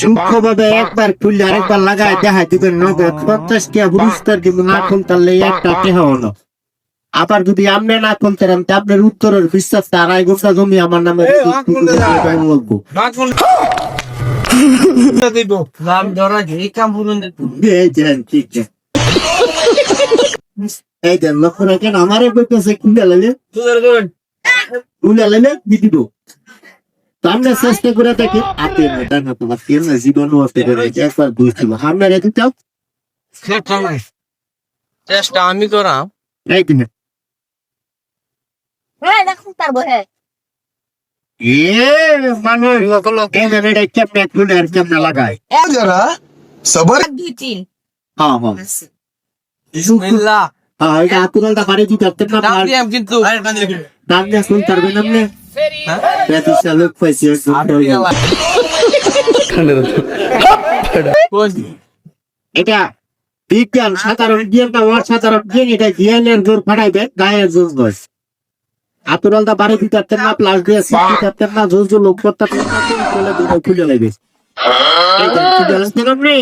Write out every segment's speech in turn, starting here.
সূক্ষ্মভাবে একবার খুললে আরেকবার লাগায় দেখায় দিবেন নগদ 50 টাকা পুরস্কার, কিন্তু না খুলতারলে একটা টেহা হলো। আবার যদি আপনি না খুলতে পারেন তা আপনার উত্তরের বিশ্বাস 2.5 ঘন্টা জমি আমার নামে লাগবো। এই দেন লক্ষ্য রাখেন, আমারে বলতেছে খুলে লাইলে দিব। আমরা চেষ্টা করে দেখি আপনি তোমার জীবন একবার বুঝছিল আমরা রেখে চাও চেষ্টা আমি করাম। এই দিনে মানুষ কেমনে খুলে আর কেমনে লাগায়। হ্যাঁ হ্যাঁ বিসমিল্লাহ। এটা আতুরালটা বাড়ি দিতে পারতেন না, ডাক দিয়াম কিন্তু দাম দিয়ে শুনতে পারবেন আপনি। লোক পাইছি এটা বিজ্ঞান, সাধারণ জ্ঞানটা অসাধারণ জ্ঞান। এটা জ্ঞানের জোর ফাটাইবে, গায়ের জোর বয়স। আতুরালটা বাড়ি দিতে পারতেন না, প্লাস দিয়ে দিতে পারতেন না, জোর জোর লোক করতে খুলে লাগবে। আপনি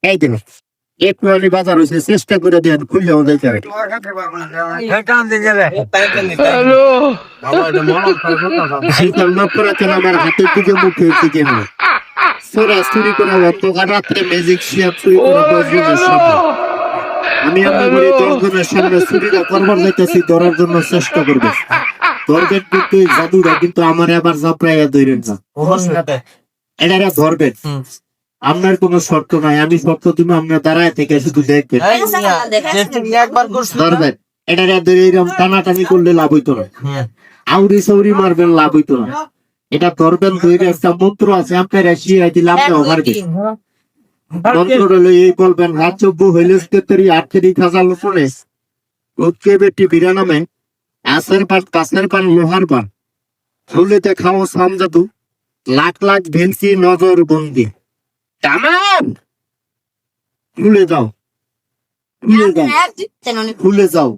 এই দিন একটু বাজার হয়েছে, চেষ্টা করে দেন খুললে আমাদের আমার হাতের দিকে মুখে দিকে চুরি করে রাত্রে ম্যাজিক শিয়ার চুরি করে 10 জনের সামনে। আমি আপনার 10 জনের সামনে চুরিটা করবার যাইতেছি, ধরার জন্য চেষ্টা করবে। ধরবেন কিন্তু জাদুরা কিন্তু আমার আবার জাপড়াইয়া ধরেন না, এটা ধরবেন। আপনার কোন শর্ত নাই, আমি শর্ত তুমি আপনার দাঁড়ায় থেকে শুধু দেখবেন, ধরবেন। এটা এরকম টানাটানি করলে লাভ হইতো না, আউরি সৌরি মারবেন লাভ হইতো না। এটা ধরবেন, ধরে একটা মন্ত্র আছে আপনার শিয়াই দিলে আপনি পারবেন। মন্ত্র হলো এই বলবেন, রাজ্যব্য হইলে 38,000 লোপনে ওকে বেটি বিরা নামে আছের পান কাছের পান লোহার পান ফুলেতে খাও সাম জাদু লাখ লাখ ভেন্সি নজর বন্দি তামাম ভুলে যাও, ভুলে যাও, ভুলে যাও,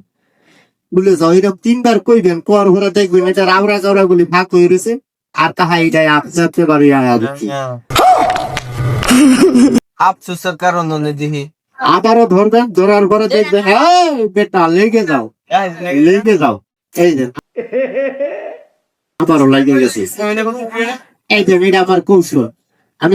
ভুলে যাও। এরকম 3 বার কইবেন, পর ঘরে দেখবেন এটা রাউরা চাউরা গুলি ফাঁক হয়ে রয়েছে, আর তাহা এটাই আপনার বাড়ি আফসোসের কারণে দেখি আবারও ধরবেন, ধরার পরে দেখবেন বেটা লেগে যাও, লেগে যাও। এই যে আবারও লেগে গেছে। এই যে এটা আমার কৌশল।